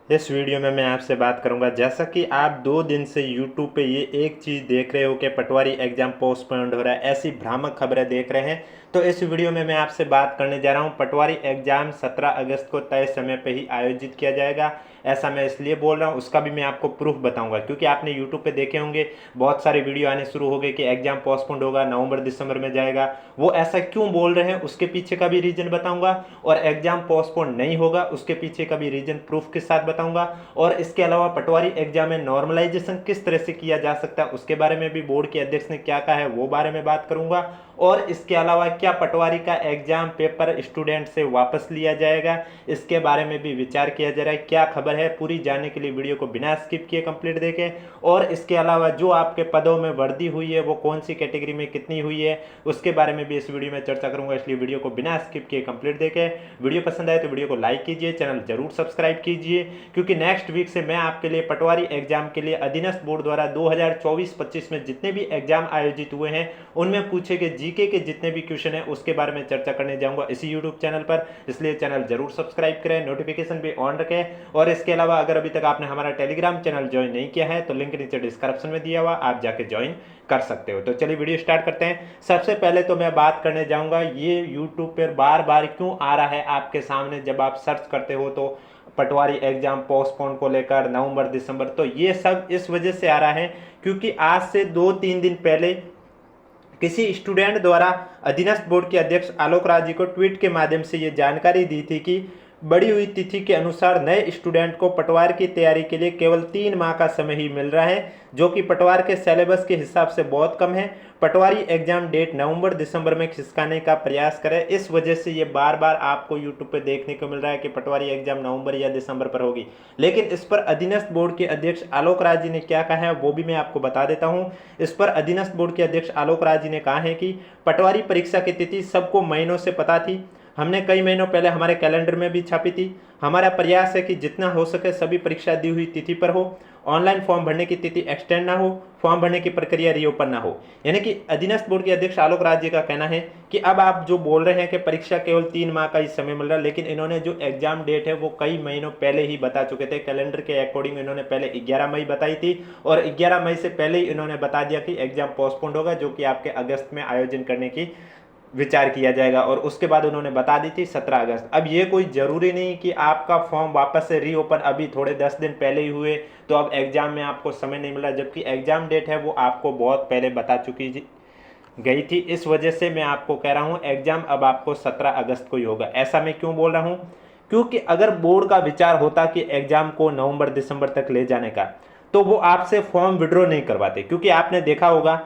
इस वीडियो में मैं आपसे बात करूंगा, जैसा कि आप 2 दिन से यूट्यूब पे ये एक चीज़ देख रहे हो कि पटवारी एग्ज़ाम पोस्टपोन्ड हो रहा है, ऐसी भ्रामक खबरें देख रहे हैं। तो इस वीडियो में मैं आपसे बात करने जा रहा हूँ, पटवारी एग्ज़ाम 17 अगस्त को तय समय पे ही आयोजित किया जाएगा। ऐसा मैं इसलिए बोल रहा हूँ, उसका भी मैं आपको प्रूफ बताऊंगा, क्योंकि आपने यूट्यूब पे देखे होंगे बहुत सारे वीडियो आने शुरू हो गए कि एग्ज़ाम पोस्टपोन्ड होगा, नवंबर दिसंबर में जाएगा। वो ऐसा क्यों बोल रहे हैं उसके पीछे का भी रीज़न बताऊंगा, और एग्ज़ाम पोस्टपोन नहीं होगा उसके पीछे का भी रीज़न प्रूफ के साथ बताऊंगा। और इसके अलावा पटवारी एग्जाम में नॉर्मलाइजेशन किस तरह से किया जा सकता है उसके बारे में भी बोर्ड के अध्यक्ष ने क्या कहा है वो बारे में बात करूंगा। और इसके अलावा क्या पटवारी का एग्जाम पेपर स्टूडेंट से वापस लिया जाएगा, इसके बारे में भी विचार किया जा रहा है। क्या खबर है पूरी जानने के लिए वीडियो को बिना स्किप किए कंप्लीट देखें। और इसके अलावा जो आपके पदों में वृद्धि हुई है वो कौन सी कैटेगरी में कितनी हुई है उसके बारे में भी इस वीडियो में चर्चा करूंगा, इसलिए वीडियो को बिना स्किप किए कंप्लीट देखें। वीडियो पसंद आए तो वीडियो को लाइक कीजिए, चैनल जरूर सब्सक्राइब कीजिए, क्योंकि नेक्स्ट वीक से मैं आपके लिए पटवारी एग्जाम के लिए अधीनस्थ बोर्ड द्वारा 2024-25 में जितने भी एग्जाम आयोजित हुए हैं उनमें पूछे गए जीके के जितने भी क्वेश्चन हैं उसके बारे में चर्चा करने जाऊंगा इसी यूट्यूब चैनल पर, इसलिए चैनल जरूर सब्सक्राइब करें, नोटिफिकेशन भी ऑन रखें। और इसके अलावा अगर अभी तक आपने हमारा टेलीग्राम चैनल ज्वाइन नहीं किया है तो लिंक नीचे डिस्क्रिप्शन में दिया हुआ, आप जाके ज्वाइन कर सकते हो। तो चलिए वीडियो स्टार्ट करते हैं। सबसे पहले तो मैं बात करने जाऊंगा ये यूट्यूब पर बार बार क्यों आ रहा है आपके सामने, जब आप सर्च करते हो तो पटवारी एग्जाम पोस्टपोन को लेकर नवंबर दिसंबर, तो ये सब इस वजह से आ रहा है क्योंकि आज से 2-3 दिन पहले किसी स्टूडेंट द्वारा अधीनस्थ बोर्ड के अध्यक्ष आलोक राज जी को ट्वीट के माध्यम से ये जानकारी दी थी कि बढ़ी हुई तिथि के अनुसार नए स्टूडेंट को पटवार की तैयारी के लिए केवल 3 माह का समय ही मिल रहा है, जो कि पटवार के सिलेबस के हिसाब से बहुत कम है। पटवारी एग्जाम डेट नवंबर दिसंबर में खिसकाने का प्रयास करें। इस वजह से ये बार बार आपको यूट्यूब पे देखने को मिल रहा है कि पटवारी एग्जाम नवंबर या दिसंबर पर होगी, लेकिन इस पर अधीनस्थ बोर्ड के अध्यक्ष आलोक राज जी ने क्या कहा है वो भी मैं आपको बता देता हूँ। इस पर अधीनस्थ बोर्ड के अध्यक्ष आलोक राज जी ने कहा है कि पटवारी परीक्षा की तिथि सबको महीनों से पता थी, हमने कई महीनों पहले हमारे कैलेंडर में भी छापी थी। हमारा प्रयास है कि जितना हो सके सभी परीक्षा दी हुई तिथि पर हो, ऑनलाइन फॉर्म भरने की तिथि एक्सटेंड ना हो, फॉर्म भरने की प्रक्रिया रीओपन ना हो। यानी कि अधीनस्थ बोर्ड के अध्यक्ष आलोक राज जी का कहना है कि अब आप जो बोल रहे हैं कि परीक्षा केवल 3 माह का ही समय मिल रहा है, लेकिन इन्होंने जो एग्जाम डेट है वो कई महीनों पहले ही बता चुके थे। कैलेंडर के अकॉर्डिंग इन्होंने पहले 11 मई बताई थी, और 11 मई से पहले ही इन्होंने बता दिया कि एग्जाम पोस्टपोन्ड होगा, जो कि आपके अगस्त में आयोजन करने की विचार किया जाएगा। और उसके बाद उन्होंने बता दी थी 17 अगस्त। अब ये कोई ज़रूरी नहीं कि आपका फॉर्म वापस से रीओपन अभी थोड़े 10 दिन पहले ही हुए तो अब एग्ज़ाम में आपको समय नहीं मिला, जबकि एग्ज़ाम डेट है वो आपको बहुत पहले बता चुकी गई थी। इस वजह से मैं आपको कह रहा हूँ एग्ज़ाम अब आपको 17 अगस्त को ही होगा। ऐसा मैं क्यों बोल रहा हूँ, क्योंकि अगर बोर्ड का विचार होता कि एग्ज़ाम को नवंबर दिसंबर तक ले जाने का, तो वो आपसे फॉर्म विड्रॉ नहीं करवाते। क्योंकि आपने देखा होगा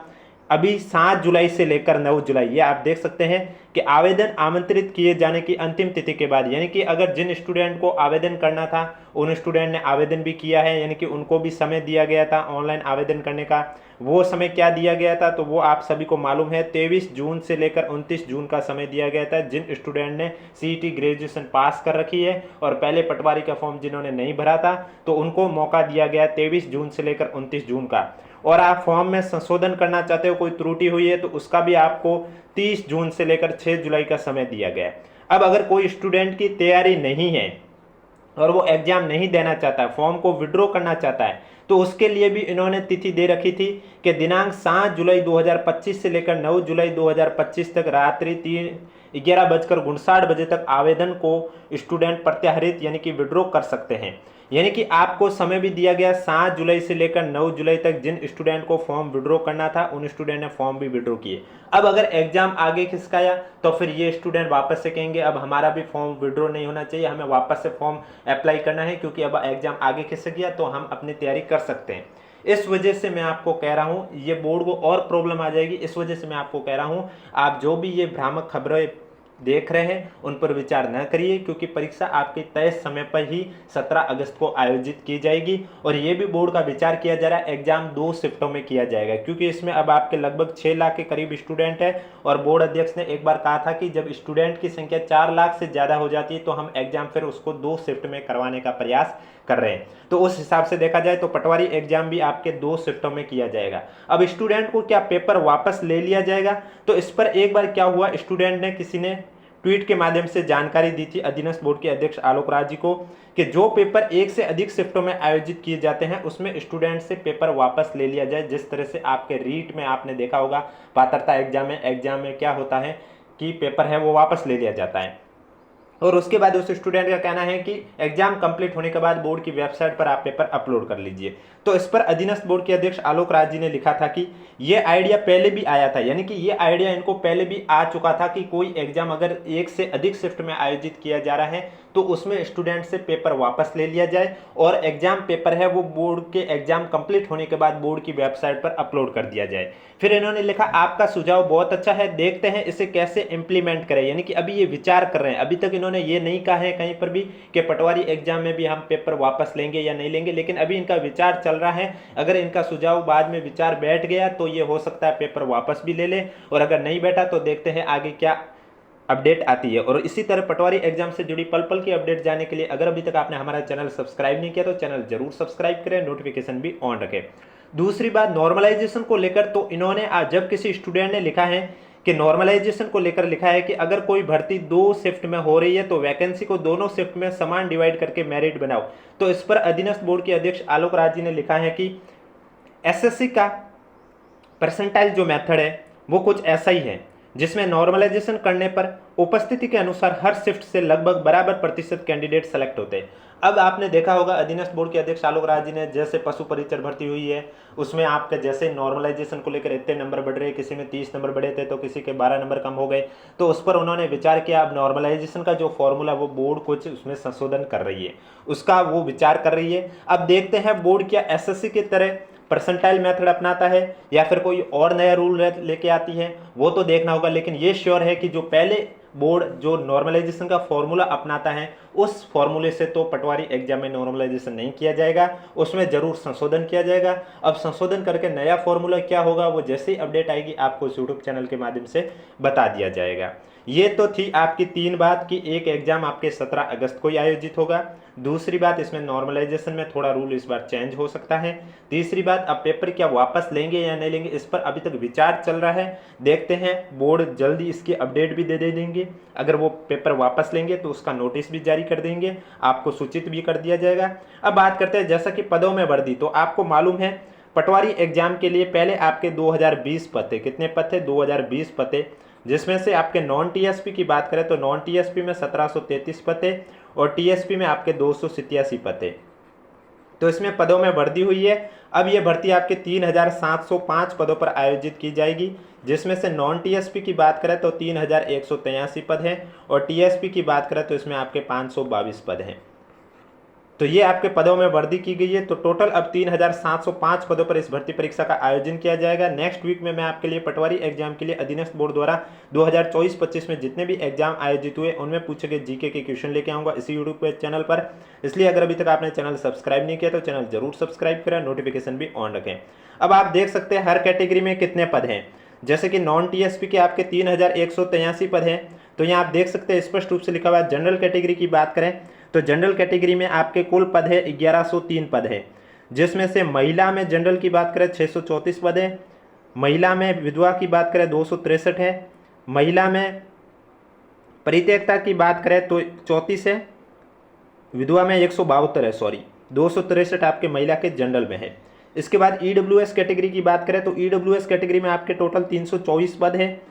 अभी 7 जुलाई से लेकर 9 जुलाई, ये आप देख सकते हैं कि आवेदन आमंत्रित किए जाने की अंतिम तिथि के बाद, यानी कि अगर जिन स्टूडेंट को आवेदन करना था उन स्टूडेंट ने आवेदन भी किया है, यानी कि उनको भी समय दिया गया था ऑनलाइन आवेदन करने का। वो समय क्या दिया गया था तो वो आप सभी को मालूम है, 23 जून से लेकर 29 जून का समय दिया गया था। जिन स्टूडेंट ने सीईटी ग्रेजुएशन पास कर रखी है और पहले पटवारी का फॉर्म जिन्होंने नहीं भरा था तो उनको मौका दिया गया 23 जून से लेकर 29 जून का। और आप फॉर्म में संशोधन करना चाहते हो, कोई त्रुटि हुई है तो उसका भी आपको 30 जून से लेकर 6 जुलाई का समय दिया गया है। अब अगर कोई स्टूडेंट की तैयारी नहीं है और वो एग्जाम नहीं देना चाहता है, फॉर्म को विड्रॉ करना चाहता है, तो उसके लिए भी इन्होंने तिथि दे रखी थी कि दिनांक 7 जुलाई 2025 से लेकर 9 जुलाई 2025 तक रात्रि 11:59 तक आवेदन को स्टूडेंट प्रत्याहरित यानी कि विड्रॉ कर सकते हैं। यानी कि आपको समय भी दिया गया 7 जुलाई से लेकर 9 जुलाई तक, जिन स्टूडेंट को फॉर्म विड्रॉ करना था उन स्टूडेंट ने फॉर्म भी विड्रॉ किए। अब अगर एग्जाम आगे खिसकाया तो फिर ये स्टूडेंट वापस से कहेंगे अब हमारा भी फॉर्म विड्रॉ नहीं होना चाहिए, हमें वापस से फॉर्म अप्लाई करना है, क्योंकि अब एग्जाम आगे खिसक गया तो हम अपनी तैयारी कर सकते हैं। इस वजह से मैं आपको कह रहा हूं ये बोर्ड को और प्रॉब्लम आ जाएगी। इस वजह से मैं आपको कह रहा हूं आप जो भी ये भ्रामक खबरें देख रहे हैं उन पर विचार न करिए, क्योंकि परीक्षा आपके तय समय पर ही 17 अगस्त को आयोजित की जाएगी। और ये भी बोर्ड का विचार किया जा रहा है एग्जाम 2 शिफ्टों में किया जाएगा, क्योंकि इसमें अब आपके लगभग 6 लाख के करीब स्टूडेंट है। और बोर्ड अध्यक्ष ने एक बार कहा था कि जब स्टूडेंट की संख्या 4 लाख से ज़्यादा हो जाती है तो हम एग्जाम फिर उसको 2 शिफ्ट में करवाने का प्रयास कर रहे हैं। तो उस हिसाब से देखा जाए तो पटवारी एग्जाम भी आपके 2 शिफ्टों में किया जाएगा। अब स्टूडेंट को क्या पेपर वापस ले लिया जाएगा, तो इस पर एक बार क्या हुआ, स्टूडेंट ने किसी ने ट्वीट के माध्यम से जानकारी दी थी अधीनस्थ बोर्ड के अध्यक्ष आलोक राज जी को कि जो पेपर एक से अधिक शिफ्टों में आयोजित किए जाते हैं उसमें स्टूडेंट से पेपर वापस ले लिया जाए। जिस तरह से आपके रीट में आपने देखा होगा पात्रता एग्जाम में क्या होता है कि पेपर है वो वापस ले लिया जाता है, और उसके बाद उस स्टूडेंट का कहना है कि एग्जाम कंप्लीट होने के बाद बोर्ड की वेबसाइट पर आप पेपर अपलोड कर लीजिए। तो इस पर अधीनस्थ बोर्ड के अध्यक्ष आलोक राज जी ने लिखा था कि ये आइडिया पहले भी आया था, यानी कि ये आइडिया इनको पहले भी आ चुका था कि कोई एग्जाम अगर एक से अधिक शिफ्ट में आयोजित किया जा रहा है तो उसमें स्टूडेंट से पेपर वापस ले लिया जाए और एग्जाम पेपर है वो बोर्ड के एग्जाम कंप्लीट होने के बाद बोर्ड की वेबसाइट पर अपलोड कर दिया जाए। फिर इन्होंने लिखा आपका सुझाव बहुत अच्छा है, देखते हैं इसे कैसे इंप्लीमेंट करें, यानी कि अभी ये विचार कर रहे हैं। अभी तक इन्होंने ये नहीं कहा है कहीं पर भी कि पटवारी एग्जाम में भी हम पेपर वापस लेंगे या नहीं लेंगे, लेकिन अभी इनका विचार चल रहा है। अगर इनका सुझाव बाद में विचार बैठ गया तो ये हो सकता है पेपर वापस भी ले ले, और अगर नहीं बैठा तो देखते हैं आगे क्या अपडेट आती है। और इसी तरह पटवारी एग्जाम से जुड़ी पल पल की अपडेट जानने के लिए अगर अभी तक आपने हमारा चैनल सब्सक्राइब नहीं किया तो चैनल जरूर सब्सक्राइब करें, नोटिफिकेशन भी ऑन रखें। दूसरी बात नॉर्मलाइजेशन को लेकर, तो इन्होंने आज जब किसी स्टूडेंट ने लिखा है कि नॉर्मलाइजेशन को लेकर लिखा है कि अगर कोई भर्ती 2 शिफ्ट में हो रही है तो वैकेंसी को दोनों शिफ्ट में समान डिवाइड करके मेरिट बनाओ। तो इस पर अधीनस्थ बोर्ड के अध्यक्ष आलोक राज जी ने लिखा है कि एसएससी का परसेंटाइल जो मेथड है वो कुछ ऐसा ही है जिसमें नॉर्मलाइजेशन करने पर उपस्थिति के अनुसार हर शिफ्ट से लगभग बराबर प्रतिशत कैंडिडेट सेलेक्ट होते हैं। अब आपने देखा होगा अधीनस्थ बोर्ड के अध्यक्ष आलोक राज जी ने जैसे पशु परिचर भर्ती हुई है उसमें आपके जैसे नॉर्मलाइजेशन को लेकर इतने नंबर बढ़ रहे, किसी में 30 नंबर बढ़े थे तो किसी के 12 नंबर कम हो गए, तो उस पर उन्होंने विचार किया अब नॉर्मलाइजेशन का जो फॉर्मूला वो बोर्ड कुछ उसमें संशोधन कर रही है, उसका वो विचार कर रही है। अब देखते हैं बोर्ड क्या एसएससी की तरह परसेंटाइल मेथड अपनाता है या फिर कोई और नया रूल लेके आती है, वो तो देखना होगा। लेकिन ये श्योर है कि जो पहले बोर्ड जो नॉर्मलाइजेशन का फॉर्मूला अपनाता है उस फॉर्मूले से तो पटवारी एग्जाम में नॉर्मलाइजेशन नहीं किया जाएगा, उसमें जरूर संशोधन किया जाएगा। अब संशोधन करके नया फॉर्मूला क्या होगा वो जैसे ही अपडेट आएगी आपको इस यूट्यूब चैनल के माध्यम से बता दिया जाएगा। ये तो थी आपकी 3 बात कि एक एग्जाम आपके 17 अगस्त को ही आयोजित होगा। दूसरी बात इसमें नॉर्मलाइजेशन में थोड़ा रूल इस बार चेंज हो सकता है। तीसरी बात अब पेपर क्या वापस लेंगे या नहीं लेंगे इस पर अभी तक विचार चल रहा है, देखते हैं बोर्ड जल्दी इसकी अपडेट भी दे देंगे। अगर वो पेपर वापस लेंगे तो उसका नोटिस भी जारी कर देंगे, आपको सूचित भी कर दिया जाएगा। अब बात करते हैं जैसा कि पदों में वर्दी, तो आपको मालूम है पटवारी एग्जाम के लिए पहले आपके 2020 पद थे। कितने पद थे? 2020 पद थे, जिसमें से आपके नॉन टीएसपी की बात करें तो नॉन टीएसपी में 1733 पद थे और टीएसपी में आपके 287 पद थे। तो इसमें पदों में वृद्धि हुई है। अब ये भर्ती आपके 3705 पदों पर आयोजित की जाएगी, जिसमें से नॉन टीएसपी की बात करें तो 3183 पद हैं और टीएसपी की बात करें तो इसमें आपके 522 पद हैं। तो ये आपके पदों में वृद्धि की गई है। तो टोटल अब 3705 पदों पर इस भर्ती परीक्षा का आयोजन किया जाएगा। नेक्स्ट वीक में मैं आपके लिए पटवारी एग्जाम के लिए अधीनस्थ बोर्ड द्वारा 2024-25 में जितने भी एग्जाम आयोजित हुए उनमें पूछे गए जीके के क्वेश्चन लेके आऊँगा इसी यूट्यूब चैनल पर। इसलिए अगर अभी तक आपने चैनल सब्सक्राइब नहीं किया तो चैनल जरूर सब्सक्राइब करें, नोटिफिकेशन भी ऑन रखें। अब आप देख सकते हैं हर कैटेगरी में कितने पद हैं। जैसे कि नॉन टीएसपी के आपके 3183 पद हैं, तो यहाँ आप देख सकते हैं स्पष्ट रूप से लिखा हुआ है। जनरल कैटेगरी की बात करें तो जनरल कैटेगरी में आपके कुल पद है 1103 पद है, जिसमें से महिला में जनरल की बात करें 634 पद है, महिला में विधवा की बात करें 263 है, महिला में परित्यक्ता की बात करें तो 34 है, विधवा में 172 है, 263 आपके महिला के जनरल में है। इसके बाद ईडब्ल्यूएस कैटेगरी की बात करें तो ईडब्ल्यूएस कैटेगरी में आपके टोटल 324 पद है।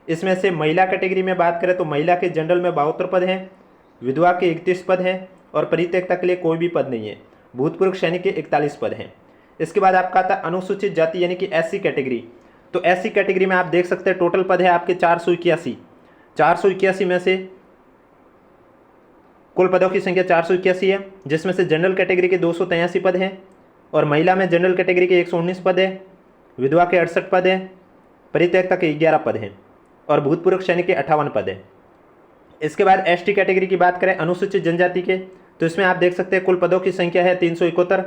इसमें से महिला कैटेगरी में बात करें तो महिला के जनरल में 72 पद हैं, विधवा के 31 पद हैं और परित्यक्ता के लिए कोई भी पद नहीं है। भूतपूर्व सैनिक के 41 पद हैं। इसके बाद आपका आता अनुसूचित जाति यानी कि एससी कैटेगरी। तो एससी कैटेगरी में आप देख सकते हैं टोटल पद है आपके 481 में से कुल पदों की संख्या 481 है, जिसमें से जनरल कैटेगरी के 283 पद हैं और महिला में जनरल कैटेगरी के 119 पद है, विधवा के 68 पद हैं, परित्यक्ता के 11 पद हैं और भूतपूर्व सैनिक के 58 पद हैं। इसके बाद एसटी कैटेगरी की बात करें अनुसूचित जनजाति के, तो इसमें आप देख सकते हैं कुल पदों की संख्या है 371,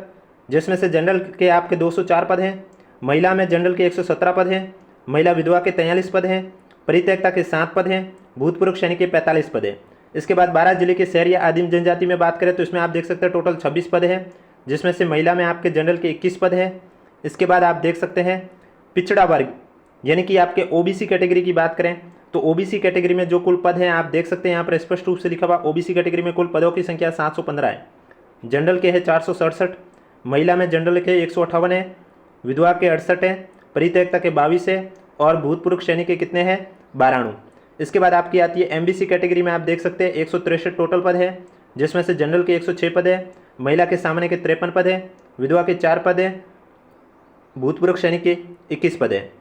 जिसमें से जनरल के आपके 204 पद हैं, महिला में जनरल के 117 पद हैं, महिला विधवा के 43 पद हैं, परित्यक्ता के 7 पद हैं, भूतपूर्व सैनिक के 45 पद हैं। इसके बाद 12 जिले के शहरी या आदिम जनजाति में बात करें तो इसमें आप देख सकते हैं टोटल 26 पद हैं, जिसमें से महिला में आपके जनरल के 21 पद हैं। इसके बाद आप देख सकते हैं पिछड़ा वर्ग यानी कि आपके ओबीसी कैटेगरी की बात करें तो ओबीसी कैटेगरी में जो कुल पद हैं आप देख सकते हैं यहाँ पर स्पष्ट रूप से लिखा हुआ, ओबीसी कैटेगरी में कुल पदों की संख्या 715 है। जनरल के है 467, महिला में जनरल के 158 है, विधवा के 68 है, परित्यक्ता के 22 है और भूतपूर्व सैनिक के कितने हैं 92। इसके बाद आपकी आती है एमबीसी कैटेगरी में, आप देख सकते हैं 163 टोटल पद है, जिसमें से जनरल के 106 पद है, महिला के सामान्य के 53 पद है, विधवा के 4 पद है, भूतपूर्व सैनिक के 21 पद है।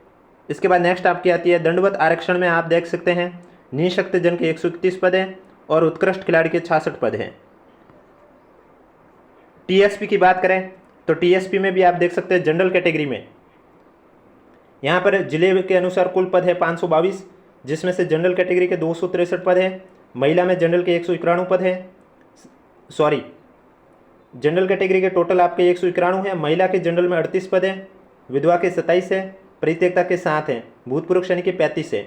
इसके बाद नेक्स्ट आपकी आती है दंडवत आरक्षण में, आप देख सकते हैं निःशक्त जन के 131 पद है और उत्कृष्ट खिलाड़ी के 66 पद हैं। टीएसपी की बात करें तो टीएसपी में भी आप देख सकते हैं जनरल कैटेगरी में यहाँ पर जिले के अनुसार कुल पद है 522, जिसमें से जनरल कैटेगरी के 263 पद है, महिला में जनरल के 191 पद है, सॉरी जनरल कैटेगरी के टोटल आपके 191 है, महिला के जनरल में 38 पद है, विधवा के 27 है, परित्यक्ता के 7 हैं, भूतपूर्व सैनिक के 35 है।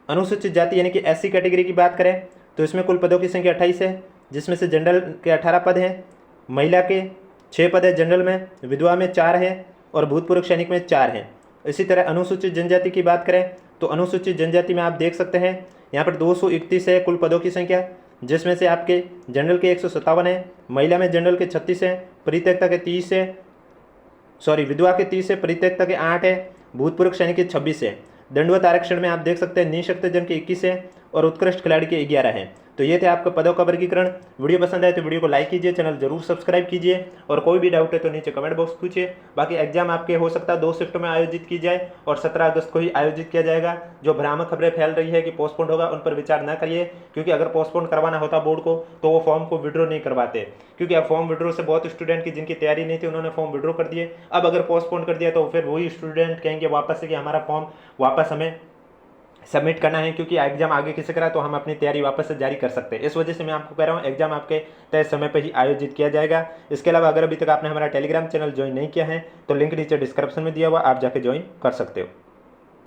अनुसूचित जाति यानी कि एससी कैटेगरी की बात करें तो इसमें कुल पदों की संख्या 28 है, जिसमें से जनरल के 18 पद हैं, महिला के 6 पद है जनरल में, विधवा में 4 है और भूतपूर्व सैनिक में 4 हैं। इसी तरह अनुसूचित जनजाति की बात करें तो अनुसूचित जनजाति में आप देख सकते हैं यहाँ पर 231 है कुल पदों की संख्या, जिसमें से आपके जनरल के 157 है, महिला में जनरल के 36 है, परित्यक्ता के 30 है, सॉरी विधवा के 30 है, परित्यक्ता के 8 है, भूतपूर्व सैनिक के 26 है। दंडवत आरक्षण में आप देख सकते हैं निःशक्त जन के 21 है और उत्कृष्ट खिलाड़ी के 11 हैं। तो ये थे आपका पदों का वर्गीकरण। वीडियो पसंद आए तो वीडियो को लाइक कीजिए, चैनल जरूर सब्सक्राइब कीजिए और कोई भी डाउट है तो नीचे कमेंट बॉक्स पूछिए। बाकी एग्जाम आपके हो सकता है 2 शिफ्टों में आयोजित की जाए और 17 अगस्त को ही आयोजित किया जाएगा। जो भ्रामक खबरें फैल रही है कि पोस्टपोन होगा, उन पर विचार न करिए, क्योंकि अगर पोस्टपोन करवाना होता बोर्ड को तो वो फॉर्म को विड्रॉ नहीं करवाते, क्योंकि अब फॉर्म विड्रॉ से बहुत स्टूडेंट की जिनकी तैयारी नहीं थी उन्होंने फॉर्म विड्रॉ कर दिए। अब अगर पोस्टपोन कर दिया तो फिर वही स्टूडेंट कहेंगे वापस से कि हमारा फॉर्म वापस हमें सबमिट करना है, क्योंकि एग्जाम आगे किसी करा तो हम अपनी तैयारी वापस से जारी कर सकते हैं। इस वजह से मैं आपको कह रहा हूँ एग्जाम आपके तय समय पर ही आयोजित किया जाएगा। इसके अलावा अगर अभी तक आपने हमारा टेलीग्राम चैनल ज्वाइन नहीं किया है तो लिंक नीचे डिस्क्रिप्शन में दिया हुआ, आप जाके ज्वाइन कर सकते हो।